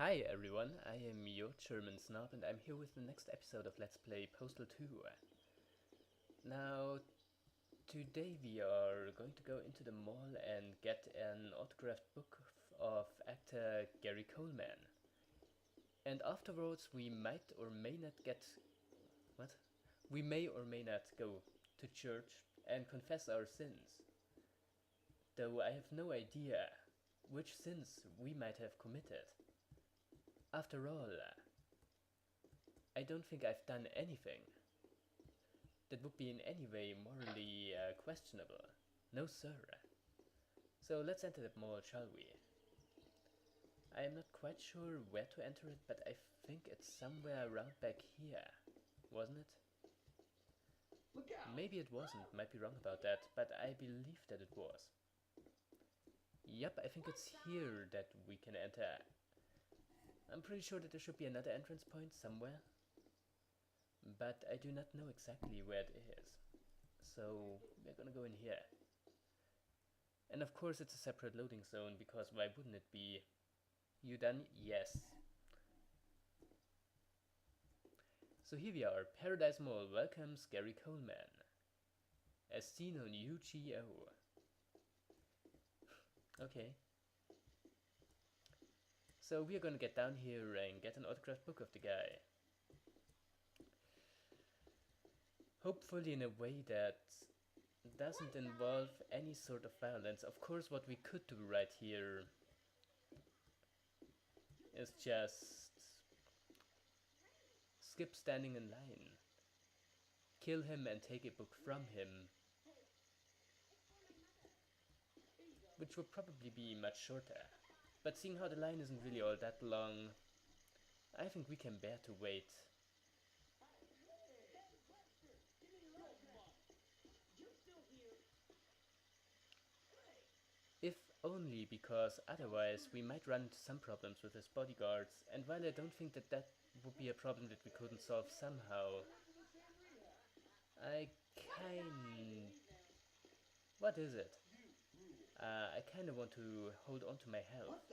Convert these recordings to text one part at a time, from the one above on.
Hi everyone, I am your German snob and I'm here with the next episode of Let's Play Postal 2. Now, today we are going to go into the mall and get an autographed book of actor Gary Coleman. And afterwards we might or may not get... what? We may or may not go to church and confess our sins. Though I have no idea which sins we might have committed. After all, I don't think I've done anything that would be in any way morally questionable. No sir. So let's enter the mall, shall we? I am not quite sure where to enter it, but I think it's somewhere around back here, wasn't it? Look out. Maybe it wasn't, might be wrong about that, but I believe that it was. Yep, I think it's here that we can enter. I'm pretty sure that there should be another entrance point somewhere, but I do not know exactly where it is. So we're gonna go in here. And of course it's a separate loading zone, because why wouldn't it be? You done? Yes. So here we are, Paradise Mall welcomes Gary Coleman, as seen on UGO. Okay. So we're gonna get down here and get an autographed book of the guy. Hopefully in a way that doesn't involve any sort of violence. Of course what we could do right here is just skip standing in line. Kill him and take a book from him. Which would probably be much shorter. But seeing how the line isn't really all that long, I think we can bear to wait. If only because otherwise we might run into some problems with his bodyguards, and while I don't think that that would be a problem that we couldn't solve somehow, I what is it? I kinda want to hold on to my health.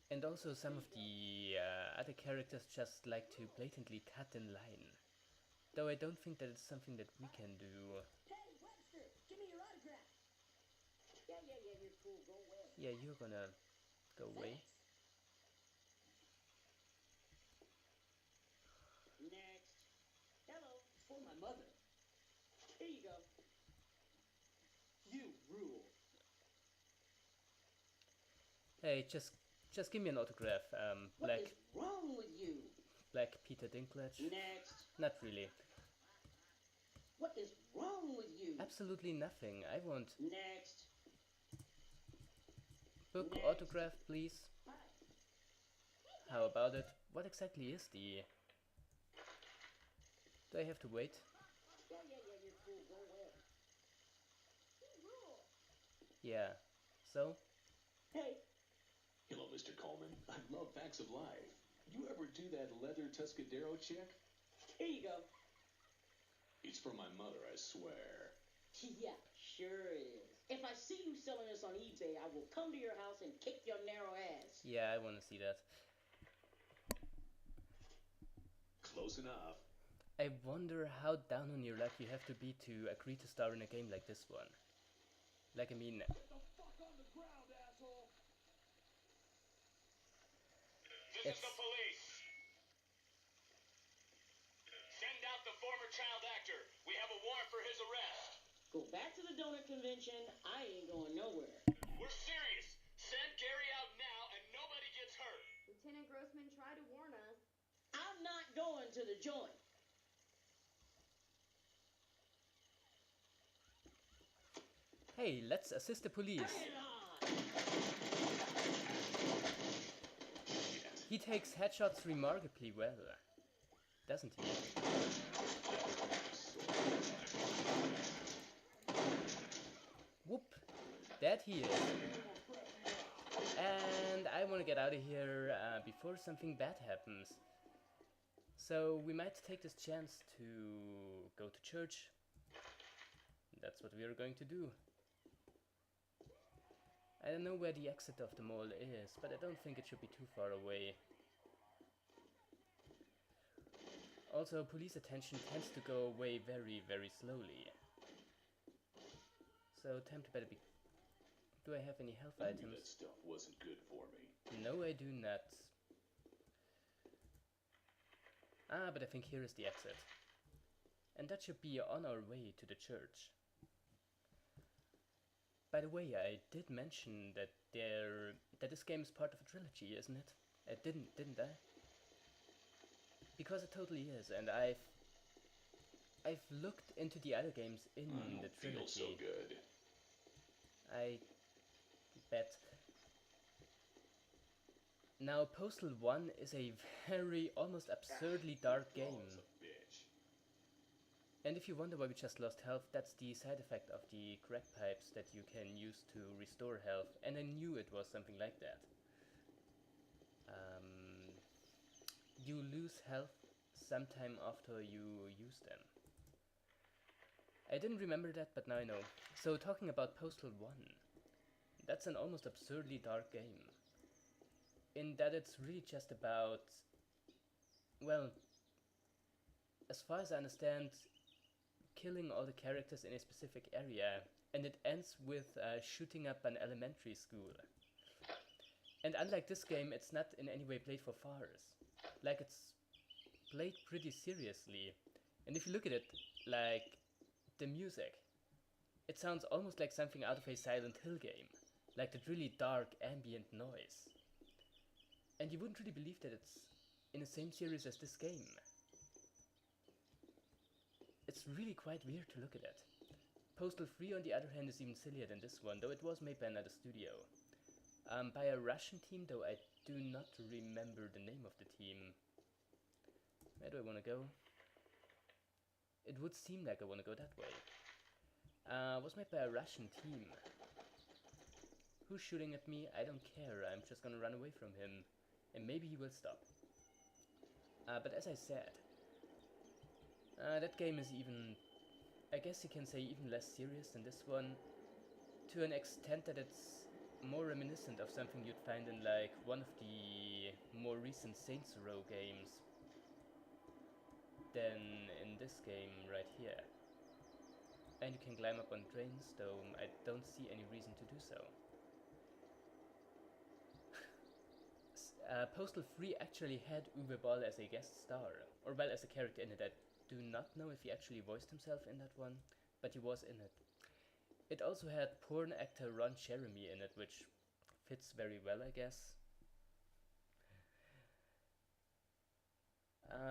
And also some of the other characters just like to blatantly cut in line. Though I don't think that it's something that we can do. Hey, Webster, give me your autograph. Yeah, you're cool. Go away. Yeah, you're gonna go away. Next. Hello, it's for my mother. Here you go. You rule. Hey, just give me an autograph, What is wrong with you? Black Peter Dinklage. Next. Not really. What is wrong with you? Absolutely nothing. I want Next. book Next. autograph, please. Hi. How about it? What exactly is the... Do I have to wait? Yeah, you're cool. Go away. Yeah. So? Hey. Hello, Mr. Coleman. I love facts of life. You ever do that leather Tuscadero check? Here you go. It's for my mother, I swear. Yeah, sure is. If I see you selling this on eBay, I will come to your house and kick your narrow ass. Yeah, I wanna see that. Close enough. I wonder how down on your luck you have to be to agree to star in a game like this one. Like, I mean... Get the fuck on the ground, asshole! This is the police. Send out the former child actor. We have a warrant for his arrest. Go back to the donut convention. I ain't going nowhere. We're serious. Send Gary out now and nobody gets hurt. Lieutenant Grossman tried to warn us. I'm not going to the joint. Hey, let's assist the police. Bring it on! He takes headshots remarkably well, doesn't he? Whoop! That he is. And I want to get out of here before something bad happens. So we might take this chance to go to church. That's what we are going to do. I don't know where the exit of the mall is, but I don't think it should be too far away. Also, police attention tends to go away very, very slowly. So time to better be... Do I have any health I knew items? that stuff wasn't good for me. No, I do not. Ah, but I think here is the exit. And that should be on our way to the church. By the way, I did mention that this game is part of a trilogy, isn't it? I didn't I? Because it totally is, and I've looked into the other games in the trilogy. Feels so good. I bet. Now, Postal 1 is a very, almost absurdly dark game. Law's a bitch. And if you wonder why we just lost health, that's the side effect of the crack pipes that you can use to restore health. And I knew it was something like that. You lose health sometime after you use them. I didn't remember that, but now I know. So talking about Postal 1, that's an almost absurdly dark game. In that it's really just about, well, as far as I understand, killing all the characters in a specific area, and it ends with shooting up an elementary school. And unlike this game, it's not in any way played for farce. Like, it's played pretty seriously. And if you look at it, like, the music, it sounds almost like something out of a Silent Hill game. Like that really dark ambient noise. And you wouldn't really believe that it's in the same series as this game. It's really quite weird to look at it. Postal 3 on the other hand is even sillier than this one, though it was made by another studio. By a Russian team, though I do not remember the name of the team. Where do I want to go? It would seem like I want to go that way. Was made by a Russian team. Who's shooting at me? I don't care, I'm just gonna run away from him. And maybe he will stop. But as I said, that game is even, I guess you can say, even less serious than this one. To an extent that it's more reminiscent of something you'd find in like one of the more recent Saints Row games than in this game right here. And you can climb up on trains, though I don't see any reason to do so. Postal 3 actually had Uwe Boll as a guest star, or well, as a character in it. I do not know if he actually voiced himself in that one, but he was in it. It also had porn actor Ron Jeremy in it, which fits very well, I guess.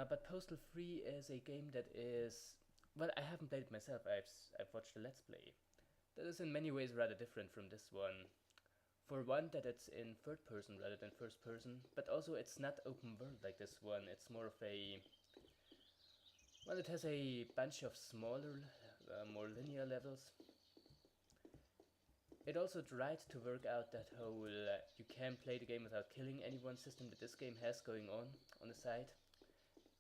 But Postal 3 is a game that is, well, I haven't played it myself, I've watched a Let's Play. That is in many ways rather different from this one. For one, that it's in third person rather than first person, but also it's not open world like this one. It's more of a, well, it has a bunch of smaller, more linear levels. It also tried to work out that whole you can play the game without killing anyone system that this game has going on the side.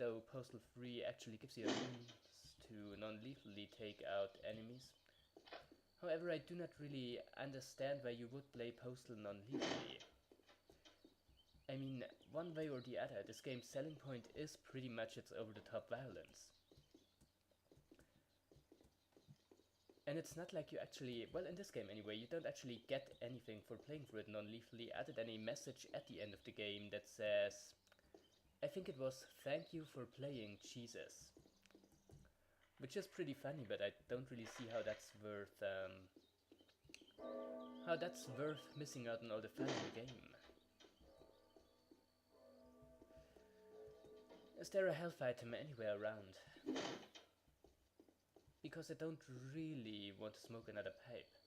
Though Postal 3 actually gives you a means to non-lethally take out enemies. However, I do not really understand why you would play Postal non-lethally. I mean, one way or the other, this game's selling point is pretty much its over-the-top violence. And it's not like you actually, well, in this game anyway, you don't actually get anything for playing through it non-lethally other than a message at the end of the game that says, I think it was, "Thank you for playing, Jesus." Which is pretty funny, but I don't really see how that's worth missing out on all the fun in the game. Is there a health item anywhere around? Because I don't really want to smoke another pipe.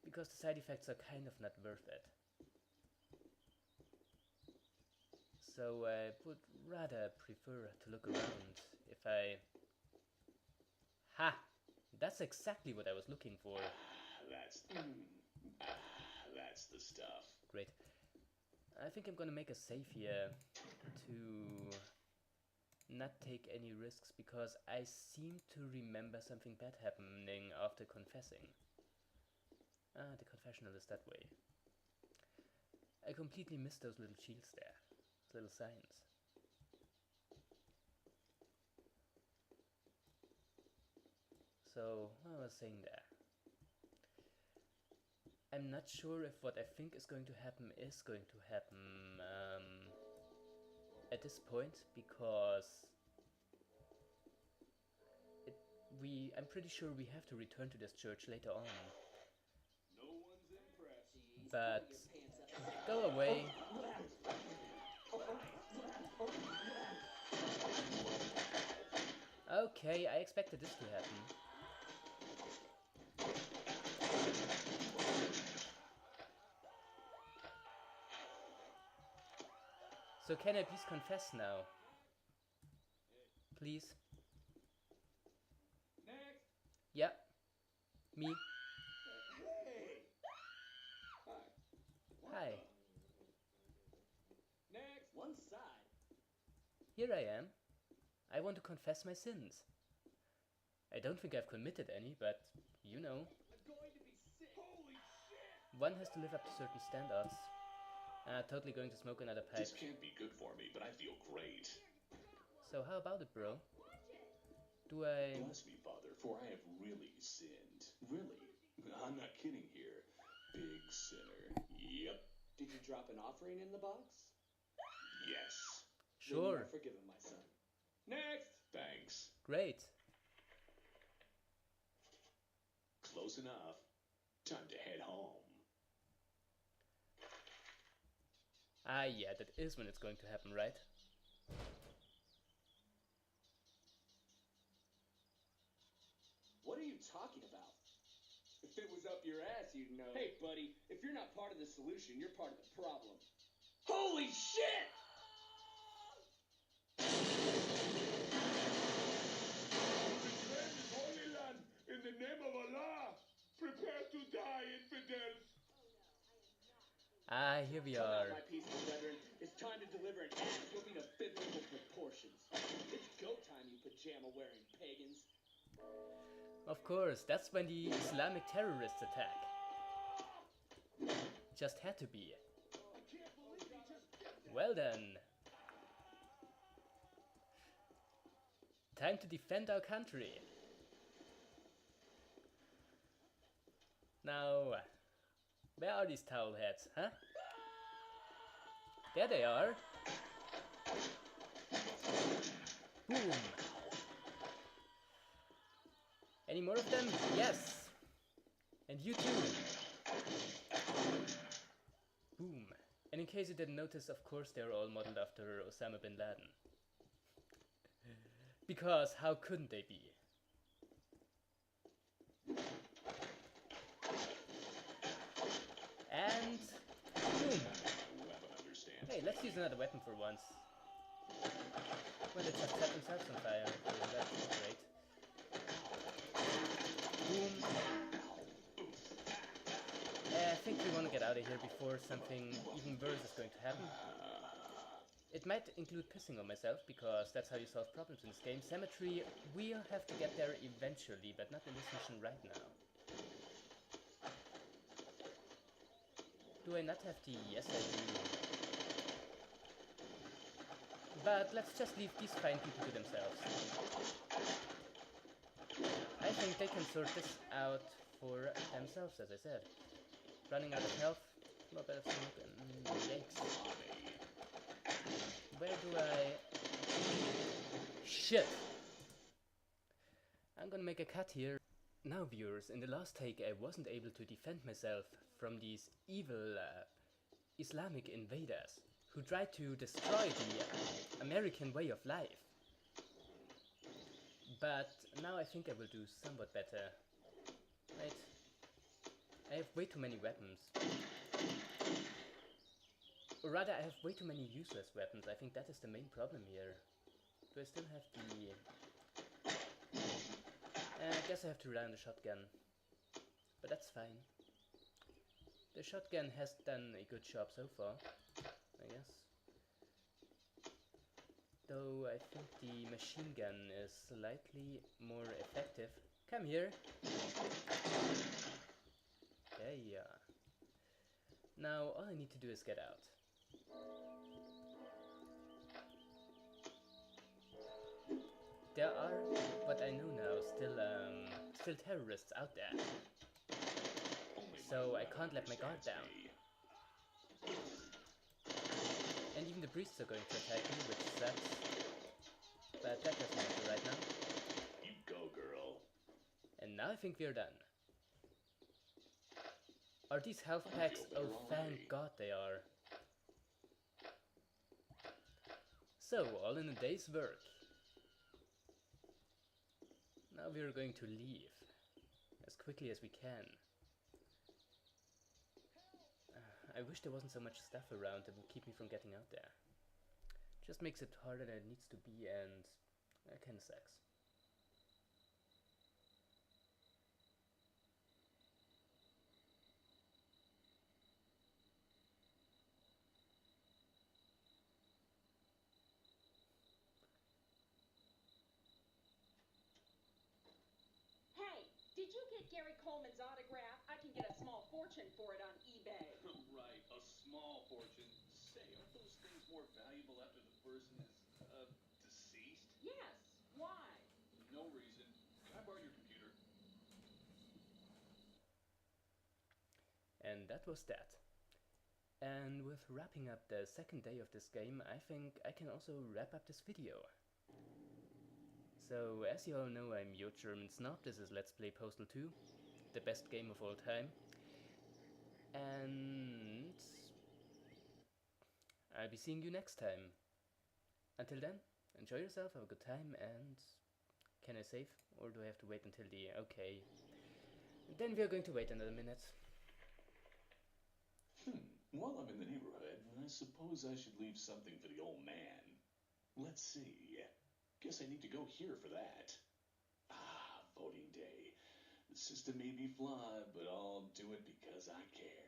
Because the side effects are kind of not worth it. So I would rather prefer to look around if I... Ha! That's exactly what I was looking for. That's the stuff. Great. I think I'm gonna make a save here to not take any risks because I seem to remember something bad happening after confessing. Ah, the confessional is that way. I completely missed those little shields there, those little signs. So, what I was saying there. I'm not sure if what I think is going to happen is going to happen at this point, because I'm pretty sure we have to return to this church later on. No one's impressed. Jeez, But pull your pants up. go away. Okay, I expected this to happen. So can I please confess now? Please? Next. Yeah. Me? Hey. Hi. Hi. Next. One side. Here I am. I want to confess my sins. I don't think I've committed any, but you know. I'm going to be sick. Holy shit. One has to live up to certain standards. Totally going to smoke another pipe. This can't be good for me, but I feel great. So how about it, bro? Do I... Bless me, Father, for I have really sinned. Really. I'm not kidding here. Big sinner. Yep. Did you drop an offering in the box? Yes. Then you Sure. are forgiven, my son. Next. Thanks. Great. Close enough. Time to head home. Ah, yeah, that is when it's going to happen, right? What are you talking about? If it was up your ass, you'd know. Hey, buddy, if you're not part of the solution, you're part of the problem. Holy shit! Betrayed his holy land in the name of Allah. Prepare to die, infidels. Ah, here we Come are. out, my peaceful brethren. It's time to deliver an ass whooping of biblical proportions. It's go time, you pajama-wearing pagans. Of course, that's when the Islamic terrorists attack. Just had to be. I can't believe he just did that. Well then. Time to defend our country. Now, where are these towel heads, huh? There they are. Boom. Any more of them? Yes. And you too. Boom. And in case you didn't notice, of course they're all modeled after Osama bin Laden. Because how couldn't they be? And boom. Hey, let's use another weapon for once. Well, they just set themselves on fire. So that's great. Boom. I think we want to get out of here before something even worse is going to happen. It might include pissing on myself, because that's how you solve problems in this game. Cemetery, we'll have to get there eventually, but not in this mission right now. Do I not have the... Yes, I do. But let's just leave these fine people to themselves. I think they can sort this out for themselves, as I said. Running out of health, a lot better smoke, and yikes. Where do I... Shit! I'm gonna make a cut here. Now viewers, in the last take I wasn't able to defend myself from these evil Islamic invaders who tried to destroy the American way of life. But now I think I will do somewhat better. Right? I have way too many weapons. Or rather, I have way too many useless weapons. I think that is the main problem here. Do I still have the... I guess I have to rely on the shotgun. But that's fine. The shotgun has done a good job so far, I guess. Though I think the machine gun is slightly more effective. Come here. There you are. Now all I need to do is get out. There are, what I know now, still terrorists out there. So I can't let my guard down. And even the priests are going to attack me, which sucks. But that doesn't matter right now. You go, girl. And now I think we're done. Are these health packs? Oh, thank God they are. So, all in a day's work. Now we're going to leave. As quickly as we can. I wish there wasn't so much stuff around that would keep me from getting out there. Just makes it harder than it needs to be, and that kinda sucks. Hey, did you get Gary Coleman's autograph? I can get a small fortune for it on eBay. Right, a small fortune. Say, aren't those things more valuable after the person is, deceased? Yes. Why? No reason. Can I borrow your computer? And that was that. And with wrapping up the second day of this game, I think I can also wrap up this video. So, as you all know, I'm your German snob. This is Let's Play Postal 2, the best game of all time. And I'll be seeing you next time. Until then, enjoy yourself, have a good time, and can I save? Or do I have to wait until the... Okay. Then we are going to wait another minute. While I'm in the neighborhood, I suppose I should leave something for the old man. Let's see. Guess I need to go here for that. Ah, voting day. The system may be flawed, but I'll do it because I care.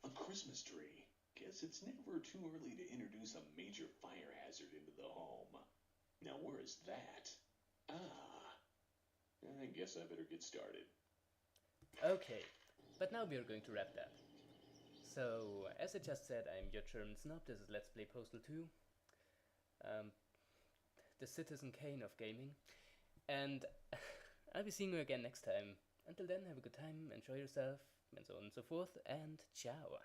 A Christmas tree. Guess it's never too early to introduce a major fire hazard into the home. Now where is that? Ah. I guess I better get started. Okay, but now we are going to wrap that. So, as I just said, I'm your German snob. This is Let's Play Postal 2. The Citizen Kane of gaming. And I'll be seeing you again next time. Until then, have a good time, enjoy yourself, and so on and so forth, and ciao.